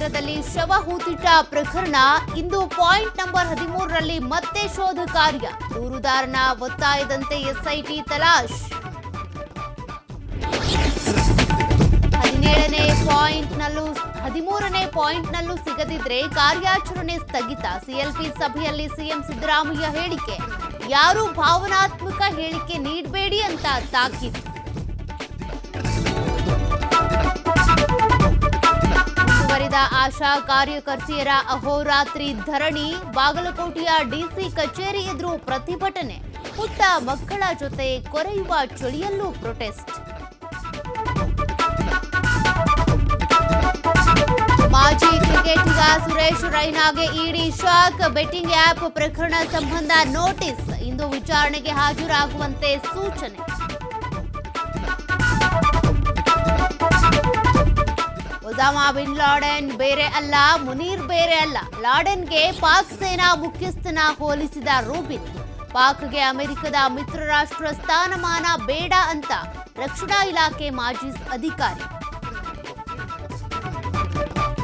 ಕಾಶ್ಮೀರದಲ್ಲಿ ಶವ ಹೂತಿಟ್ಟ ಪ್ರಕರಣ ಇಂದು ಪಾಯಿಂಟ್ ನಂಬರ್ 13ರಲ್ಲಿ ಮತ್ತೆ ಶೋಧ ಕಾರ್ಯ. ದೂರುದಾರನ ಒತ್ತಾಯದಂತೆ ಎಸ್ಐಟಿ ತಲಾಶ್. 13ನೇ ಪಾಯಿಂಟ್ನಲ್ಲೂ ಸಿಗದಿದ್ರೆ ಕಾರ್ಯಾಚರಣೆ ಸ್ಥಗಿತ. ಸಿಎಲ್ಪಿ ಸಭೆಯಲ್ಲಿ ಸಿಎಂ ಸಿದ್ದರಾಮಯ್ಯ ಹೇಳಿಕೆ. ಯಾರೂ ಭಾವನಾತ್ಮಕ ಹೇಳಿಕೆ ನೀಡಬೇಡಿ ಅಂತ ತಾಕೀತು. ಮುಂದುವರಿದ ಆಶಾ ಕಾರ್ಯಕರ್ತೆಯರ ಅಹೋರಾತ್ರಿ ಧರಣಿ. ಬಾಗಲಕೋಟೆಯ ಡಿಸಿ ಕಚೇರಿ ಎದುರು ಪ್ರತಿಭಟನೆ. ಪುಟ್ಟ ಮಕ್ಕಳ ಜೊತೆ ಕೊರೆಯುವ ಚಳಿಯಲ್ಲೂ ಪ್ರೊಟೆಸ್ಟ್. ಮಾಜಿ ಕ್ರಿಕೆಟಿಗ ಸುರೇಶ್ ರೈನಾಗೆ ಇಡಿ ಶಾಕ್. ಬೆಟ್ಟಿಂಗ್ ಆ್ಯಪ್ ಪ್ರಕರಣ ಸಂಬಂಧ ನೋಟಿಸ್. ಇಂದು ವಿಚಾರಣೆಗೆ ಹಾಜರಾಗುವಂತೆ ಸೂಚನೆ. ಒಸಾಮಾ ಬಿನ್ ಲಾಡೆನ್ ಬೇರೆ ಅಲ್ಲ, ಮುನೀರ್ ಬೇರೆ ಅಲ್ಲ. ಲಾಡೆನ್ಗೆ ಪಾಕ್ ಸೇನಾ ಮುಖ್ಯಸ್ಥನ ಹೋಲಿಸಿದ ರೂಬಿನ್. ಪಾಕ್ಗೆ ಅಮೆರಿಕದ ಮಿತ್ರ ರಾಷ್ಟ್ರ ಸ್ಥಾನಮಾನ ಬೇಡ ಅಂತ ರಕ್ಷಣಾ ಇಲಾಖೆ ಮಾಜಿ ಅಧಿಕಾರಿ.